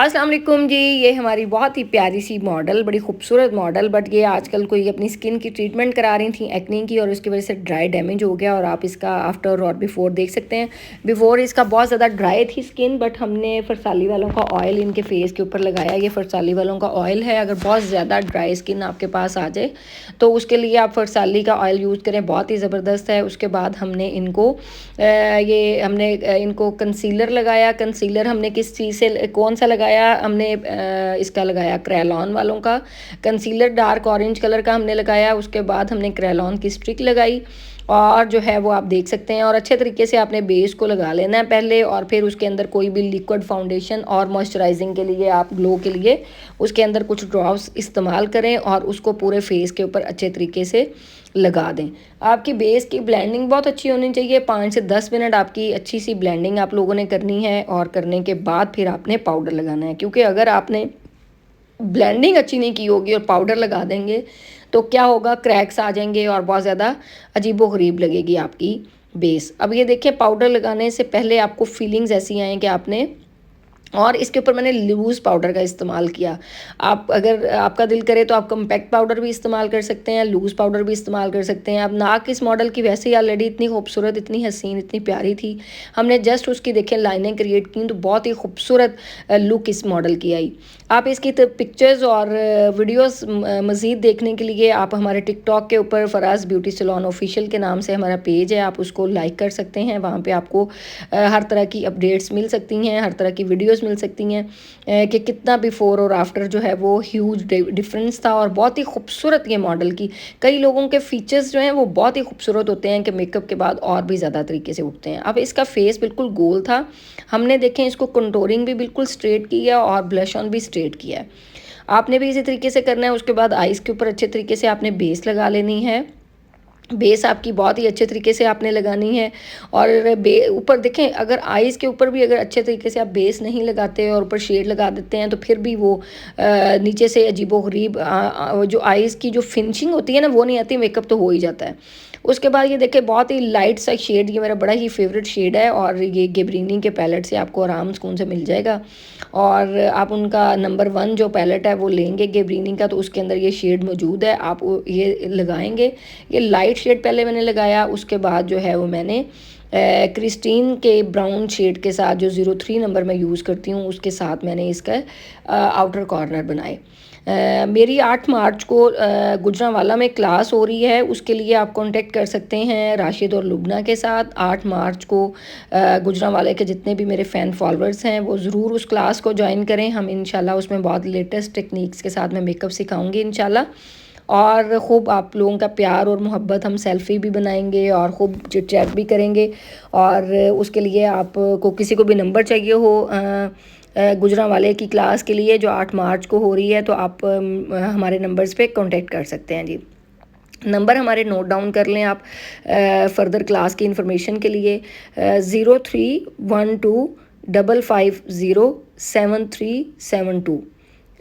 अस्सलाम वालेकुम जी। ये हमारी बहुत ही प्यारी सी मॉडल, बड़ी खूबसूरत मॉडल, बट ये आजकल कोई अपनी स्किन की ट्रीटमेंट करा रही थी एक्ने की, और उसकी वजह से ड्राई डैमेज हो गया। और आप इसका आफ्टर और बिफोर देख सकते हैं। बिफोर इसका बहुत ज़्यादा ड्राई थी स्किन, बट हमने फरसाली वालों का ऑयल इनके फेस के ऊपर लगाया। ये फरसाली वालों का ऑयल है। अगर बहुत ज़्यादा ड्राई स्किन आपके पास आ जाए तो उसके लिए आप फरसाली का ऑयल यूज़ करें, बहुत ही ज़बरदस्त है। उसके बाद हमने इनको कंसीलर लगाया। कंसीलर हमने किस चीज़ से कौन सा लगाया, हमने इसका लगाया क्रेलॉन वालों का कंसीलर, डार्क ऑरेंज कलर का हमने लगाया। उसके बाद हमने क्रेलॉन की स्ट्रिक लगाई, और जो है वो आप देख सकते हैं। और अच्छे तरीके से आपने बेस को लगा लेना है पहले, और फिर उसके अंदर कोई भी लिक्विड फाउंडेशन और मॉइस्चराइजिंग के लिए, आप ग्लो के लिए उसके अंदर कुछ ड्रॉप्स इस्तेमाल करें और उसको पूरे फेस के ऊपर अच्छे तरीके से लगा दें। आपकी बेस की ब्लेंडिंग बहुत अच्छी होनी चाहिए। 5 से 10 मिनट आपकी अच्छी सी ब्लेंडिंग आप लोगों ने करनी है, और करने के बाद फिर आपने पाउडर लगाना है। क्योंकि अगर आपने ब्लेंडिंग अच्छी नहीं की होगी और पाउडर लगा देंगे तो क्या होगा, क्रैक्स आ जाएंगे और बहुत ज़्यादा अजीबो गरीब लगेगी आपकी बेस। अब ये देखिए, पाउडर लगाने से पहले आपको फीलिंग्स ऐसी आएँ कि आपने, और इसके ऊपर मैंने लूज़ पाउडर का इस्तेमाल किया। आप अगर आपका दिल करे तो आप कॉम्पैक्ट पाउडर भी इस्तेमाल कर सकते हैं, लूज़ पाउडर भी इस्तेमाल कर सकते हैं। अब नाक इस मॉडल की वैसे ही ऑलरेडी इतनी खूबसूरत, इतनी हसीन, इतनी प्यारी थी। हमने जस्ट उसकी देखें लाइनें क्रिएट की तो बहुत ही खूबसूरत लुक इस मॉडल की आई। आप इसकी पिक्चर्स और वीडियोस मज़ीद देखने के लिए आप हमारे टिकटॉक के ऊपर फराज ब्यूटी सैलून ऑफिशियल के नाम से हमारा पेज है, आप उसको लाइक कर सकते हैं। वहाँ पे आपको हर तरह की अपडेट्स मिल सकती हैं, हर तरह की वीडियोस मिल सकती हैं कि कितना बिफोर और आफ्टर जो है वो ह्यूज डिफरेंस था। और बहुत ही खूबसूरत ये मॉडल की, कई लोगों के फीचर्स जो हैं वो बहुत ही खूबसूरत होते हैं कि मेकअप के बाद और भी ज़्यादा तरीके से उठते हैं। अब इसका फेस बिल्कुल गोल था, हमने देखें इसको कंटूरिंग भी बिल्कुल स्ट्रेट किया और ब्लश ऑन भी स्ट्रेट किया है। आपने भी इसी तरीके से करना है। उसके बाद आइज़ के ऊपर अच्छे तरीके से आपने बेस लगा लेनी है। बेस आपकी बहुत ही अच्छे तरीके से आपने लगानी है। और ऊपर देखें, अगर आइज़ के ऊपर भी अगर अच्छे तरीके से आप बेस नहीं लगाते और ऊपर शेड लगा देते हैं तो फिर भी वो नीचे से अजीबोगरीब जो आइज़ की जो फिनिशिंग होती है ना वो नहीं आती, मेकअप तो हो ही जाता है। उसके बाद ये देखें, बहुत ही लाइट सा शेड, ये मेरा बड़ा ही फेवरेट शेड है, और ये गेब्रेनी के पैलेट से आपको आराम सुकून से मिल जाएगा। और आप उनका नंबर 1 जो पैलेट है वो लेंगे गेब्रेनी का, तो उसके अंदर ये शेड मौजूद है, आप ये लगाएंगे। ये लाइट शेड पहले मैंने लगाया, उसके बाद जो है वो मैंने क्रिस्टीन के ब्राउन शेड के साथ जो 03 नंबर मैं यूज़ करती हूँ उसके साथ मैंने इसका आउटर कॉर्नर बनाए। मेरी 8 मार्च को गुजरांवाला में क्लास हो रही है, उसके लिए आप कांटेक्ट कर सकते हैं राशिद और लुबना के साथ। 8 मार्च को गुजरांवाले के जितने भी मेरे फ़ैन फॉलोअर्स हैं वो ज़रूर उस क्लास को ज्वाइन करें। हम इंशाल्लाह उसमें बहुत लेटेस्ट टेक्निक्स के साथ मैं मेकअप सिखाऊंगी इंशाल्लाह। और ख़ूब आप लोगों का प्यार और मोहब्बत, हम सेल्फ़ी भी बनाएंगे और ख़ूब चिट चैट भी करेंगे। और उसके लिए आपको किसी को भी नंबर चाहिए हो गुजरांवाले की क्लास के लिए जो 8 मार्च को हो रही है, तो आप हमारे नंबर्स पे कांटेक्ट कर सकते हैं जी। नंबर हमारे नोट डाउन कर लें आप फर्दर क्लास की इंफॉर्मेशन के लिए। 0312550737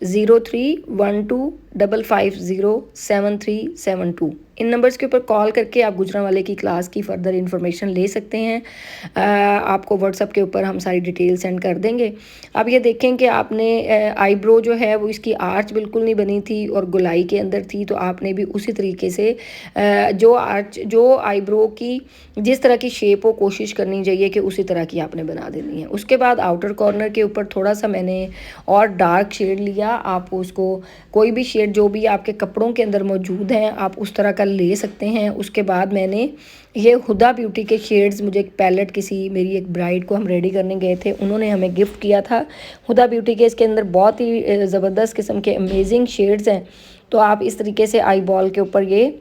03125507 इन नंबर्स के ऊपर कॉल करके आप गुजरांवाले की क्लास की फ़र्दर इन्फॉर्मेशन ले सकते हैं। आपको व्हाट्सएप के ऊपर हम सारी डिटेल सेंड कर देंगे। अब ये देखें कि आपने आईब्रो जो है वो इसकी आर्च बिल्कुल नहीं बनी थी और गुलाई के अंदर थी, तो आपने भी उसी तरीके से जो आईब्रो की जिस तरह की शेप हो कोशिश करनी चाहिए कि उसी तरह की आपने बना देनी है। उसके बाद आउटर कॉर्नर के ऊपर थोड़ा सा मैंने और डार्क शेड लिया। आप उसको कोई भी शेड जो भी आपके कपड़ों के अंदर मौजूद हैं आप उस तरह का ले सकते हैं। उसके बाद मैंने ये हुदा ब्यूटी के शेड्स, मुझे एक पैलेट किसी मेरी एक ब्राइड को हम रेडी करने गए थे, उन्होंने हमें गिफ्ट किया था हुदा ब्यूटी के। इसके अंदर बहुत ही ज़बरदस्त किस्म के अमेजिंग शेड्स हैं, तो आप इस तरीके से आई बॉल के ऊपर ये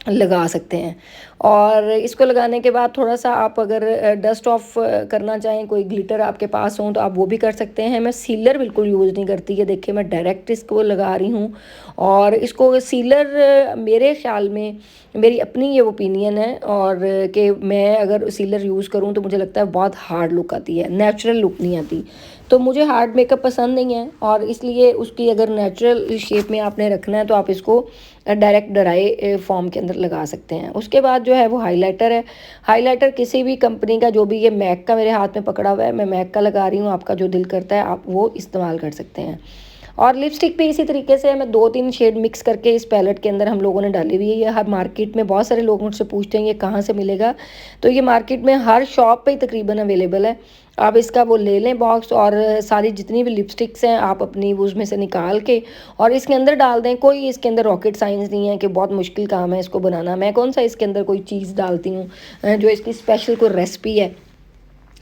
लगा सकते हैं। और इसको लगाने के बाद थोड़ा सा आप अगर डस्ट ऑफ करना चाहें, कोई ग्लिटर आपके पास हो तो आप वो भी कर सकते हैं। मैं सीलर बिल्कुल यूज़ नहीं करती है, देखिए मैं डायरेक्ट इसको लगा रही हूँ। और इसको सीलर मेरे ख़्याल में, मेरी अपनी ये ओपिनियन है, और कि मैं अगर सीलर यूज़ करूँ तो मुझे लगता है बहुत हार्ड लुक आती है, नेचुरल लुक नहीं आती। तो मुझे हार्ड मेकअप पसंद नहीं है, और इसलिए उसकी अगर नेचुरल शेप में आपने रखना है तो आप इसको डायरेक्ट ड्राई फॉर्म के अंदर लगा सकते हैं। उसके बाद जो है वो हाइलाइटर है। हाइलाइटर किसी भी कंपनी का, जो भी, ये मैक का मेरे हाथ में पकड़ा हुआ है, मैं मैक का लगा रही हूँ। आपका जो दिल करता है आप वो इस्तेमाल कर सकते हैं। और लिपस्टिक भी इसी तरीके से मैं 2-3 शेड मिक्स करके इस पैलेट के अंदर हम लोगों ने डाली हुई है। ये हर मार्केट में, बहुत सारे लोग मुझसे पूछते हैं ये कहाँ से मिलेगा, तो ये मार्केट में हर शॉप पे ही तकरीबन अवेलेबल है। आप इसका वो ले लें बॉक्स, और सारी जितनी भी लिपस्टिक्स हैं आप अपनी वो उसमें से निकाल के और इसके अंदर डाल दें। कोई इसके अंदर रॉकेट साइंस नहीं है कि बहुत मुश्किल काम है इसको बनाना। मैं कौन सा इसके अंदर कोई चीज़ डालती हूँ जो इसकी स्पेशल कोई रेसिपी है,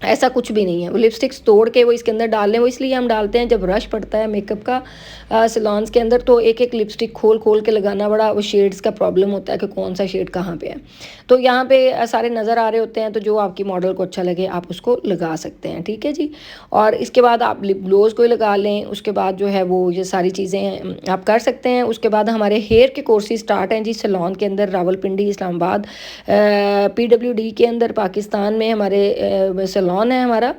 ऐसा कुछ भी नहीं है। वो लिपस्टिक्स तोड़ के वो इसके अंदर डाल लें। वो इसलिए हम डालते हैं जब रश पड़ता है मेकअप का सैलून्स के अंदर, तो एक एक लिपस्टिक खोल खोल के लगाना, बड़ा वो शेड्स का प्रॉब्लम होता है कि कौन सा शेड कहाँ पे है। तो यहाँ पे सारे नज़र आ रहे होते हैं, तो जो आपकी मॉडल को अच्छा लगे आप उसको लगा सकते हैं। ठीक है जी। और इसके बाद आप लिप ग्लोज को लगा लें। उसके बाद जो है वो ये सारी चीज़ें आप कर सकते हैं। उसके बाद हमारे हेयर के कोर्सेज स्टार्ट हैं जी सैलून के अंदर, रावलपिंडी, इस्लामाबाद, PWD के अंदर, पाकिस्तान में हमारे सैलून है हमारा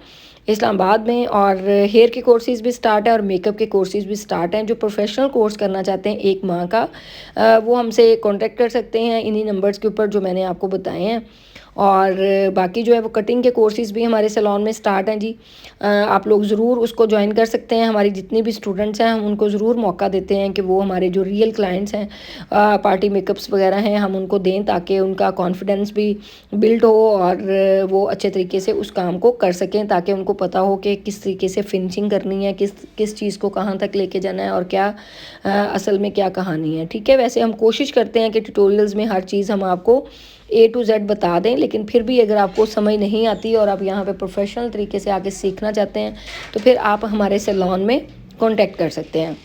इस्लामाबाद में। और हेयर के कोर्सेज़ भी स्टार्ट है और मेकअप के कोर्सेज़ भी स्टार्ट हैं। जो प्रोफेशनल कोर्स करना चाहते हैं 1 माह का, वो हमसे कांटेक्ट कर सकते हैं इन्हीं नंबर्स के ऊपर जो मैंने आपको बताए हैं। और बाकी जो है वो कटिंग के कोर्सेज़ भी हमारे सैलून में स्टार्ट हैं जी। आप लोग ज़रूर उसको ज्वाइन कर सकते हैं। हमारी जितनी भी स्टूडेंट्स हैं हम उनको ज़रूर मौका देते हैं कि वो हमारे जो रियल क्लाइंट्स हैं, पार्टी मेकअप्स वगैरह हैं, हम उनको दें ताकि उनका कॉन्फिडेंस भी बिल्ड हो और वो अच्छे तरीके से उस काम को कर सकें, ताकि उनको पता हो कि किस तरीके से फिनिशिंग करनी है, किस किस चीज़ को कहाँ तक लेके जाना है और क्या असल में क्या कहानी है। ठीक है। वैसे हम कोशिश करते हैं कि ट्यूटोरियल्स में हर चीज़ हम आपको A to Z बता दें, लेकिन फिर भी अगर आपको समझ नहीं आती और आप यहाँ पे प्रोफेशनल तरीके से आगे सीखना चाहते हैं तो फिर आप हमारे सैलून में कांटेक्ट कर सकते हैं।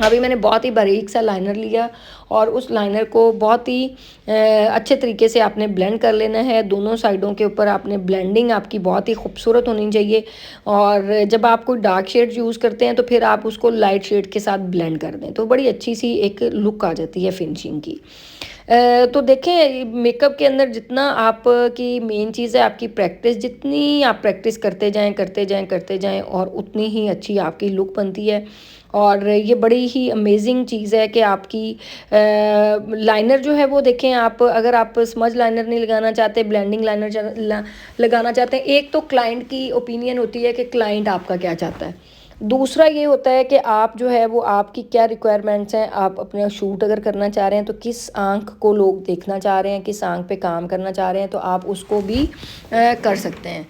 अभी मैंने बहुत ही बारीक सा लाइनर लिया और उस लाइनर को बहुत ही अच्छे तरीके से आपने ब्लेंड कर लेना है। दोनों साइडों के ऊपर आपने ब्लेंडिंग आपकी बहुत ही खूबसूरत होनी चाहिए। और जब आप कोई डार्क शेड यूज़ करते हैं तो फिर आप उसको लाइट शेड के साथ ब्लेंड कर दें तो बड़ी अच्छी सी एक लुक आ जाती है फिनिशिंग की। तो देखें मेकअप के अंदर जितना आपकी मेन चीज़ है आपकी प्रैक्टिस, जितनी आप प्रैक्टिस करते जाएं करते जाएं करते जाएं और उतनी ही अच्छी आपकी लुक बनती है। और ये बड़ी ही अमेजिंग चीज़ है कि आपकी लाइनर जो है वो देखें, आप अगर आप स्मज लाइनर नहीं लगाना चाहते, ब्लेंडिंग लाइनर लगाना चाहते हैं, एक तो क्लाइंट की ओपिनियन होती है कि क्लाइंट आपका क्या चाहता है, दूसरा ये होता है कि आप जो है वो आपकी क्या रिक्वायरमेंट्स हैं। आप अपना शूट अगर करना चाह रहे हैं तो किस आंख को लोग देखना चाह रहे हैं, किस आंख पे काम करना चाह रहे हैं, तो आप उसको भी कर सकते हैं।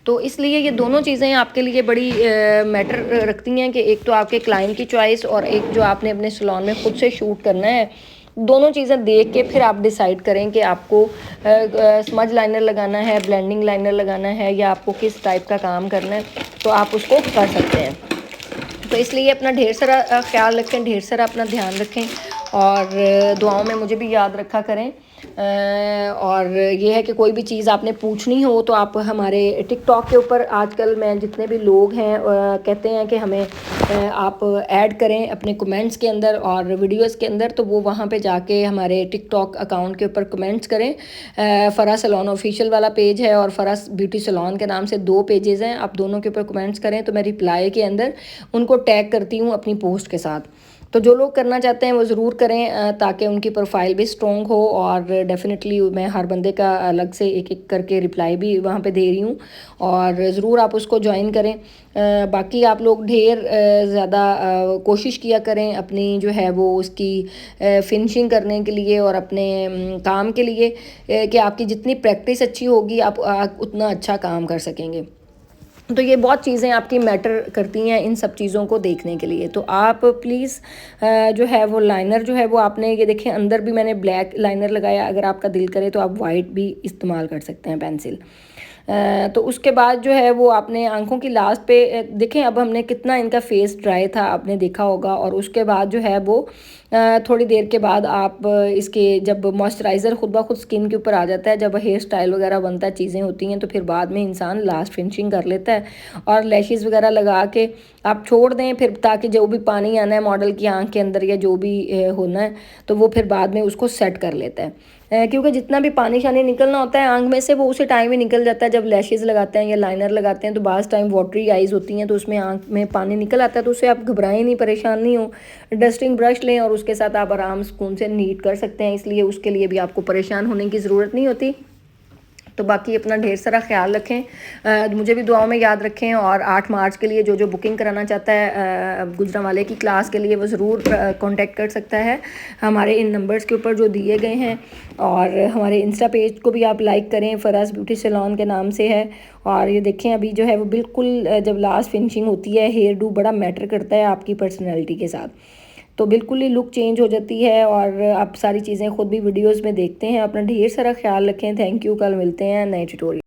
तो इसलिए ये दोनों चीज़ें आपके लिए बड़ी मैटर रखती हैं कि एक तो आपके क्लाइंट की चॉइस और एक जो आपने अपने सैलून में ख़ुद से शूट करना है। दोनों चीज़ें देख के फिर आप डिसाइड करें कि आपको स्मज लाइनर लगाना है, ब्लेंडिंग लाइनर लगाना है, या आपको किस टाइप का काम करना है, तो आप उसको कर सकते हैं। तो इसलिए अपना ढेर सारा ख्याल रखें, ढेर सारा अपना ध्यान रखें और दुआओं में मुझे भी याद रखा करें। और ये है कि कोई भी चीज़ आपने पूछनी हो तो आप हमारे टिकटॉक के ऊपर आजकल मैं जितने भी लोग हैं कहते हैं कि हमें आप ऐड करें अपने कमेंट्स के अंदर और वीडियोस के अंदर, तो वो वहाँ पे जाके हमारे टिकटॉक अकाउंट के ऊपर कमेंट्स करें। फ़रा सैलून ऑफिशियल वाला पेज है और फ़रा ब्यूटी सैलून के नाम से 2 पेजेस हैं, आप दोनों के ऊपर कमेंट्स करें तो मैं रिप्लाई के अंदर उनको टैग करती हूँ अपनी पोस्ट के साथ। तो जो लोग करना चाहते हैं वो ज़रूर करें ताकि उनकी प्रोफाइल भी स्ट्रॉन्ग हो। और डेफिनेटली मैं हर बंदे का अलग से एक एक करके रिप्लाई भी वहाँ पे दे रही हूँ और ज़रूर आप उसको ज्वाइन करें। बाकी आप लोग ढेर ज़्यादा कोशिश किया करें अपनी जो है वो उसकी फिनिशिंग करने के लिए और अपने काम के लिए कि आपकी जितनी प्रैक्टिस अच्छी होगी आप उतना अच्छा काम कर सकेंगे। तो ये बहुत चीज़ें आपकी मैटर करती हैं इन सब चीज़ों को देखने के लिए। तो आप प्लीज़ जो है वो लाइनर जो है वो आपने ये देखें, अंदर भी मैंने ब्लैक लाइनर लगाया, अगर आपका दिल करे तो आप वाइट भी इस्तेमाल कर सकते हैं पेंसिल। तो उसके बाद जो है वो आपने आंखों की लास्ट पे देखें, अब हमने कितना इनका फेस ड्राई था आपने देखा होगा। और उसके बाद जो है वो थोड़ी देर के बाद आप इसके जब मॉइस्चराइज़र खुद ब खुद स्किन के ऊपर आ जाता है, जब हेयर स्टाइल वगैरह बनता है, चीज़ें होती हैं, तो फिर बाद में इंसान लास्ट फिनिशिंग कर लेता है और लैशेज़ वगैरह लगा के आप छोड़ दें फिर, ताकि जो भी पानी आना है मॉडल की आंख के अंदर या जो भी होना है तो वो फिर बाद में उसको सेट कर लेता है। क्योंकि जितना भी पानी शानी निकलना होता है आंख में से वो उसे टाइम ही निकल जाता है। जब लैशेज़ लगाते हैं या लाइनर लगाते हैं तो बाज़ टाइम वाटरी आइज़ होती हैं तो उसमें आंख में पानी निकल आता है, तो उससे आप घबराएं नहीं, परेशान नहीं हो। डस्टिंग ब्रश लें और उसके साथ आप आराम सुकून से नीट कर सकते हैं, इसलिए उसके लिए भी आपको परेशान होने की ज़रूरत नहीं होती। तो बाकी अपना ढेर सारा ख्याल रखें, मुझे भी दुआओं में याद रखें। और 8 मार्च के लिए जो जो बुकिंग कराना चाहता है गुजरांवाले की क्लास के लिए वो ज़रूर कांटेक्ट कर सकता है हमारे इन नंबर्स के ऊपर जो दिए गए हैं। और हमारे इंस्टा पेज को भी आप लाइक करें, फ़राज़ ब्यूटी सैलून के नाम से है। और ये देखें अभी जो है वो बिल्कुल जब लास्ट फिनिशिंग होती है, हेयर डू बड़ा मैटर करता है आपकी पर्सनैलिटी के साथ, तो बिल्कुल ही लुक चेंज हो जाती है। और आप सारी चीज़ें खुद भी वीडियोस में देखते हैं। अपना ढेर सारा ख्याल रखें। Thank you. कल मिलते हैं नए ट्यूटोरियल।